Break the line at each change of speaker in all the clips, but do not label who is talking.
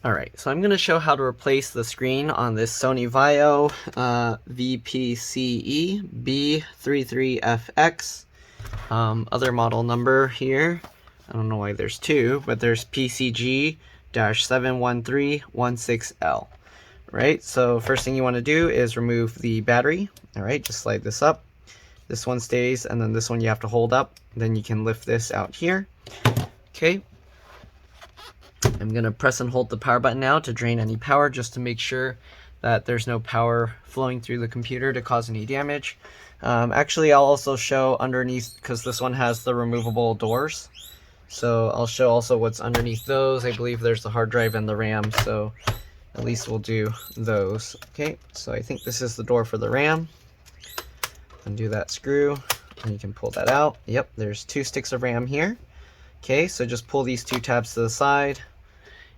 Alright, so I'm going to show how to replace the screen on this Sony VAIO VPCEB33FX. Other model number here, I don't know why there's two, but there's PCG-71316L. Right, so first thing you want to do is remove the battery. Alright, just slide this up. This one stays, and then this one you have to hold up. Then you can lift this out here. Okay. I'm going to press and hold the power button now to drain any power, just to make sure that there's no power flowing through the computer to cause any damage. Actually, I'll also show underneath, because this one has the removable doors. So I'll show also what's underneath those. I believe there's the hard drive and the RAM, so at least we'll do those. Okay, so I think this is the door for the RAM. Undo that screw, and you can pull that out. Yep, there's 2 sticks of RAM here. Okay, so just pull these 2 tabs to the side.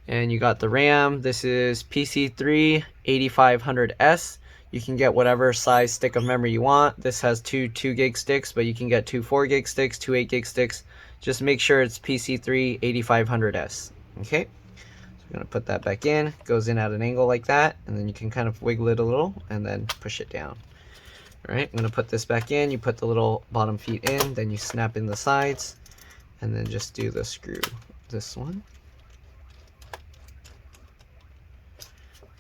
And you got the RAM. This is PC-71316L. You can get whatever size stick of memory you want. This has 2 2-gig sticks, but you can get 2 4-gig sticks, 2 8-gig sticks. Just make sure it's PC-71316L. Okay, so I'm going to put that back in. It goes in at an angle like that, and then you can kind of wiggle it a little and then push it down. Alright, I'm going to put this back in. You put the little bottom feet in, then you snap in the sides, and then just do the screw. This one.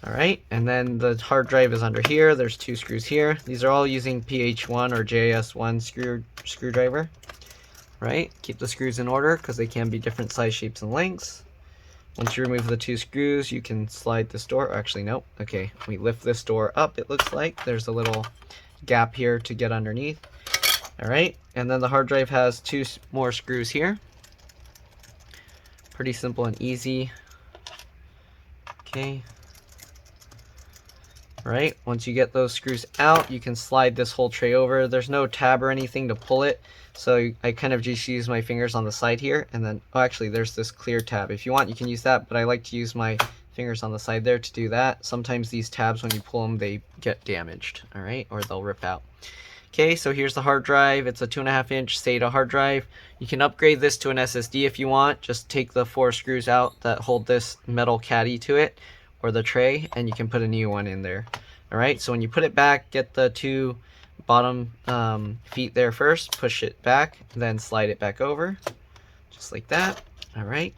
Alright, and then the hard drive is under here. There's 2 screws here. These are all using PH1 or JS1 screwdriver. Right, keep the screws in order because they can be different size, shapes, and lengths. Once you remove the 2 screws, you can slide this door. Actually, nope. Okay, we lift this door up, it looks like. There's a little gap here to get underneath. Alright, and then the hard drive has 2 more screws here. Pretty simple and easy. Okay. Alright, once you get those screws out, you can slide this whole tray over. There's no tab or anything to pull it, so I kind of just use my fingers on the side here, and then, oh actually there's this clear tab. If you want, you can use that, but I like to use my fingers on the side there to do that. Sometimes these tabs, when you pull them, they get damaged, alright, or they'll rip out. Okay, so here's the hard drive. It's a 2.5-inch SATA hard drive. You can upgrade this to an SSD if you want. Just take the 4 screws out that hold this metal caddy to it, or the tray, and you can put a new one in there. Alright, so when you put it back, get the 2 bottom feet there first, push it back, then slide it back over, just like that. Alright,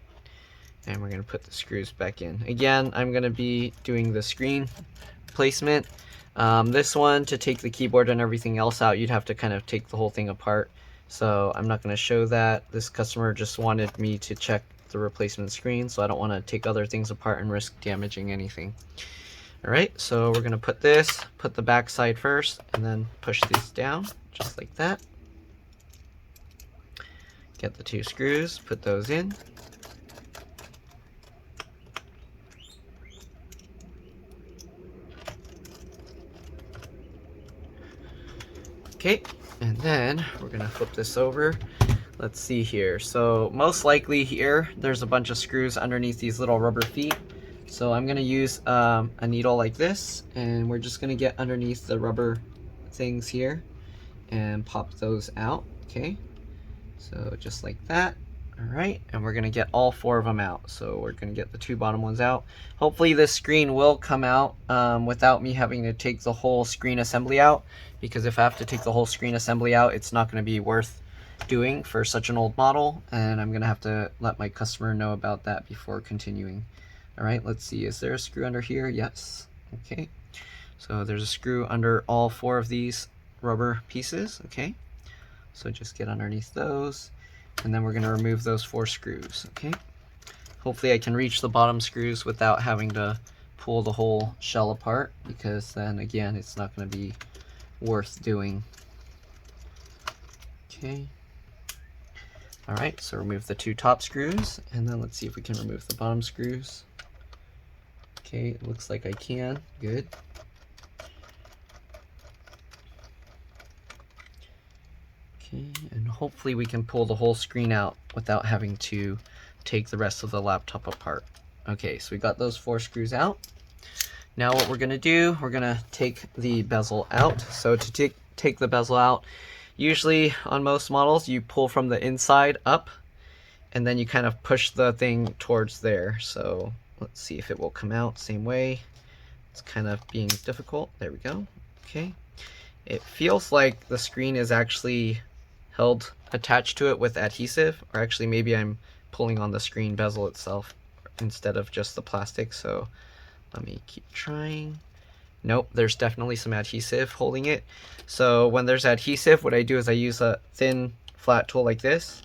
and we're going to put the screws back in. Again, I'm going to be doing the screen placement. This one, to take the keyboard and everything else out, you'd have to kind of take the whole thing apart. So I'm not going to show that. This customer just wanted me to check the replacement screen, so I don't want to take other things apart and risk damaging anything. Alright, so we're going to put the back side first, and then push these down, just like that. Get the 2 screws, put those in. Okay, and then we're going to flip this over. Let's see here. So most likely here, there's a bunch of screws underneath these little rubber feet. So I'm going to use a needle like this, and we're just going to get underneath the rubber things here and pop those out. Okay, so just like that. Alright, and we're going to get all 4 of them out. So we're going to get the 2 bottom ones out. Hopefully this screen will come out without me having to take the whole screen assembly out, because if I have to take the whole screen assembly out, it's not going to be worth doing for such an old model, and I'm going to have to let my customer know about that before continuing. Alright, let's see, is there a screw under here? Yes. Okay, so there's a screw under all 4 of these rubber pieces. Okay, so just get underneath those, and then we're going to remove those 4 screws. Okay, hopefully I can reach the bottom screws without having to pull the whole shell apart, because then again it's not going to be worth doing. Okay, alright, so remove the 2 top screws, and then let's see if we can remove the bottom screws. Okay, it looks like I can. Good. Okay, and hopefully we can pull the whole screen out without having to take the rest of the laptop apart. Okay, so we got those 4 screws out. Now what we're going to do, we're going to take the bezel out. So to take the bezel out, usually on most models you pull from the inside up, and then you kind of push the thing towards there. So let's see if it will come out same way. It's kind of being difficult. There we go. Okay. It feels like the screen is actually held attached to it with adhesive, or actually maybe I'm pulling on the screen bezel itself instead of just the plastic. So let me keep trying. Nope, there's definitely some adhesive holding it. So when there's adhesive, what I do is I use a thin flat tool like this,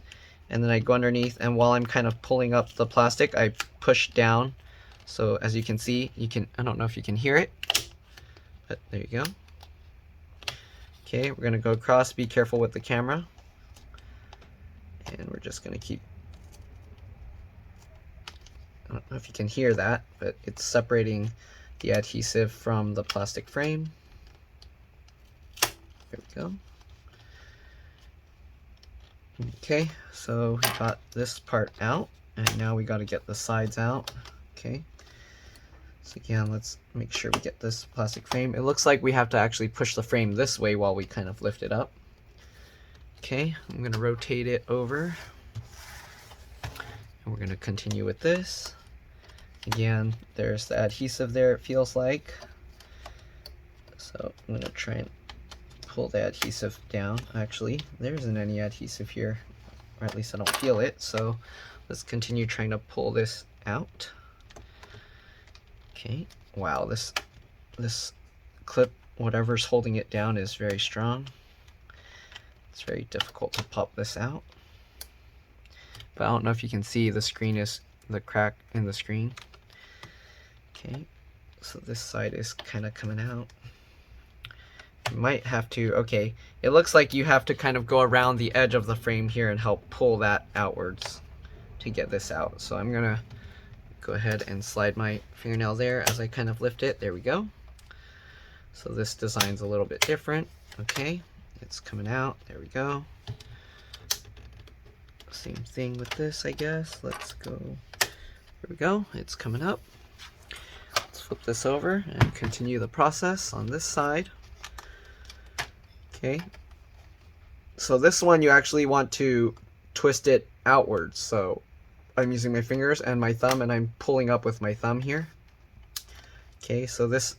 and then I go underneath, and while I'm kind of pulling up the plastic, I push down. So as you can see, I don't know if you can hear it, but there you go. Okay, we're gonna go across, be careful with the camera. And we're just gonna keep, I don't know if you can hear that, but it's separating the adhesive from the plastic frame. There we go. Okay, so we got this part out, and now we got to get the sides out. Okay, so again, let's make sure we get this plastic frame. It looks like we have to actually push the frame this way while we kind of lift it up. Okay, I'm going to rotate it over, and we're going to continue with this. Again, there's the adhesive there, it feels like. So I'm going to try and pull the adhesive down. Actually, there isn't any adhesive here, or at least I don't feel it. So let's continue trying to pull this out. Okay, wow, this clip, whatever's holding it down, is very strong. It's very difficult to pop this out. But I don't know if you can see the crack in the screen. Okay, so this side is kind of coming out. You might have to, okay, it looks like you have to kind of go around the edge of the frame here and help pull that outwards to get this out. So I'm gonna go ahead and slide my fingernail there as I kind of lift it. There we go. So this design's a little bit different. Okay, it's coming out. There we go. Same thing with this, I guess. Let's go. There we go. It's coming up. Let's flip this over and continue the process on this side. Okay. So this one you actually want to twist it outwards. So I'm using my fingers and my thumb, and I'm pulling up with my thumb here. Okay, so this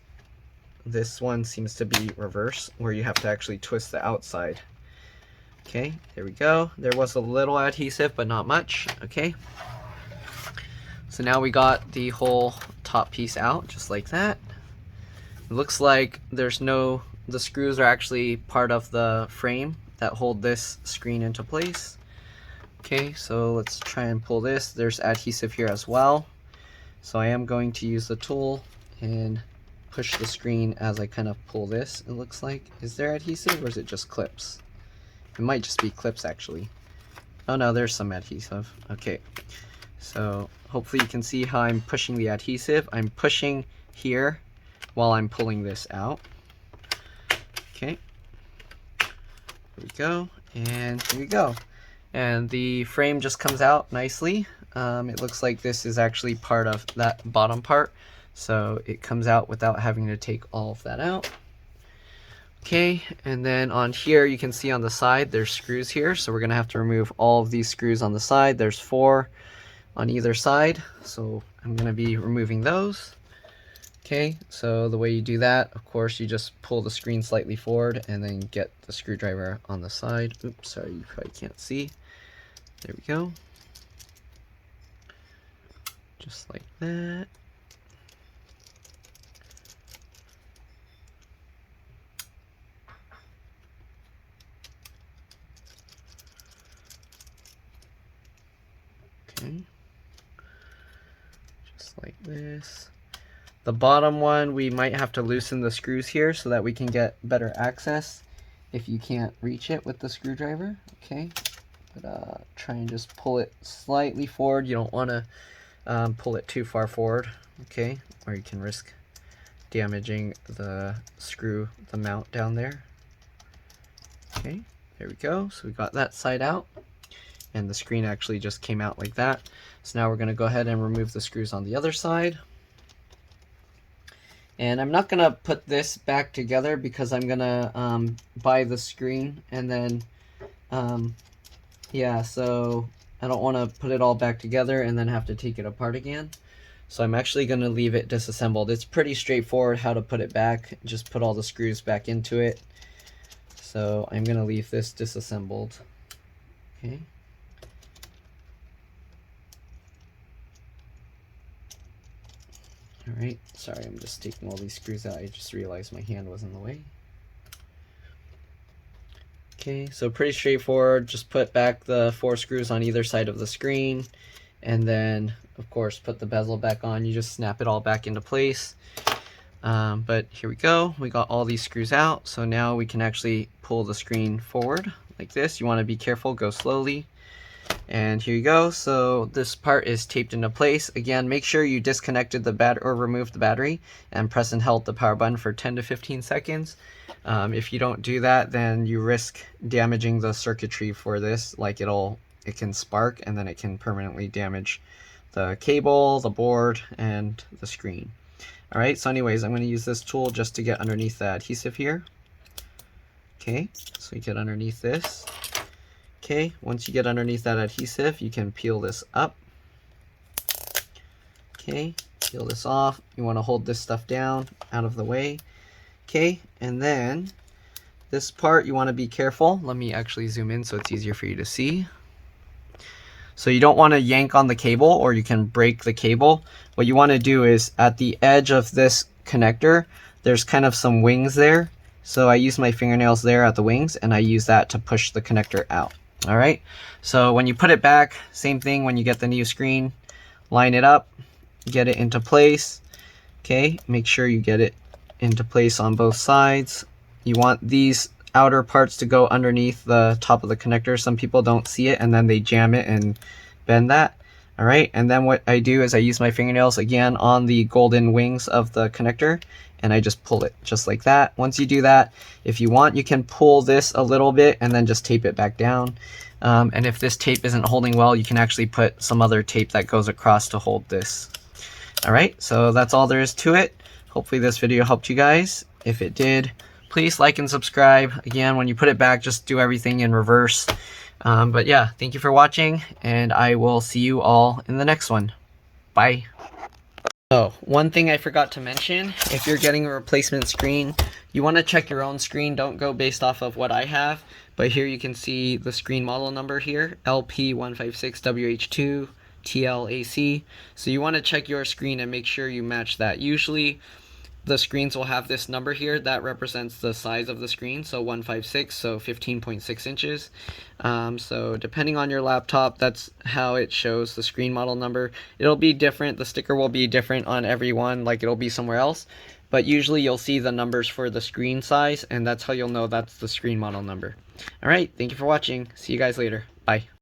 one seems to be reverse, where you have to actually twist the outside. Okay, there we go. There was a little adhesive, but not much. Okay. So now we got the whole top piece out, just like that. It looks like the screws are actually part of the frame that hold this screen into place. Okay, so let's try and pull this. There's adhesive here as well. So I am going to use the tool and push the screen as I kind of pull this, it looks like. Is there adhesive, or is it just clips? It might just be clips, actually. Oh no, there's some adhesive. Okay, so hopefully you can see how I'm pushing the adhesive. I'm pushing here while I'm pulling this out. Okay, there we go, and here we go. And the frame just comes out nicely. It looks like this is actually part of that bottom part, so it comes out without having to take all of that out. Okay, and then on here you can see on the side there's screws here, so we're gonna have to remove all of these screws on the side. There's 4 on either side, so I'm gonna be removing those. Okay, so the way you do that, of course, you just pull the screen slightly forward and then get the screwdriver on the side. Oops, sorry, you probably can't see. There we go. Just like that. Okay. Just like this. The bottom one, we might have to loosen the screws here so that we can get better access if you can't reach it with the screwdriver. Okay, but try and just pull it slightly forward. You don't want to pull it too far forward, okay, or you can risk damaging the mount down there. Okay, there we go. So we got that side out, and the screen actually just came out like that. So now we're going to go ahead and remove the screws on the other side. And I'm not going to put this back together because I'm going to buy the screen, and then, yeah, so I don't want to put it all back together and then have to take it apart again. So I'm actually going to leave it disassembled. It's pretty straightforward how to put it back. Just put all the screws back into it. So I'm going to leave this disassembled. Okay. Alright, sorry, I'm just taking all these screws out. I just realized my hand was in the way. Okay, so pretty straightforward. Just put back the 4 screws on either side of the screen, and then of course put the bezel back on. You just snap it all back into place. But here we go, we got all these screws out, so now we can actually pull the screen forward like this. You want to be careful, go slowly. And here you go. So this part is taped into place. Again, make sure you disconnected the or removed the battery and press and held the power button for 10 to 15 seconds. If you don't do that, then you risk damaging the circuitry for this. Like it can spark, and then it can permanently damage the cable, the board, and the screen. All right, so anyways, I'm going to use this tool just to get underneath the adhesive here. Okay, so we get underneath this. Okay, once you get underneath that adhesive, you can peel this up. Okay, peel this off. You want to hold this stuff down, out of the way. Okay, and then this part, you want to be careful. Let me actually zoom in so it's easier for you to see. So you don't want to yank on the cable, or you can break the cable. What you want to do is at the edge of this connector, there's kind of some wings there. So I use my fingernails there at the wings, and I use that to push the connector out. All right, so when you put it back, same thing when you get the new screen, line it up, get it into place. Okay, make sure you get it into place on both sides. You want these outer parts to go underneath the top of the connector. Some people don't see it and then they jam it and bend that. All right, and then what I do is I use my fingernails again on the golden wings of the connector, and I just pull it just like that. Once you do that, if you want, you can pull this a little bit and then just tape it back down. And if this tape isn't holding well, you can actually put some other tape that goes across to hold this. All right, so that's all there is to it. Hopefully this video helped you guys. If it did, please like and subscribe. Again, when you put it back, just do everything in reverse. But yeah, thank you for watching, and I will see you all in the next one. Bye. Oh, one thing I forgot to mention, if you're getting a replacement screen, you want to check your own screen. Don't go based off of what I have. But here you can see the screen model number here, LP156WH2 TLAC. So you want to check your screen and make sure you match that. Usually the screens will have this number here that represents the size of the screen, so 156, so 15.6 inches. So depending on your laptop, that's how it shows the screen model number. It'll be different, the sticker will be different on every one, like it'll be somewhere else, but usually you'll see the numbers for the screen size, and that's how you'll know that's the screen model number. Alright, thank you for watching. See you guys later. Bye.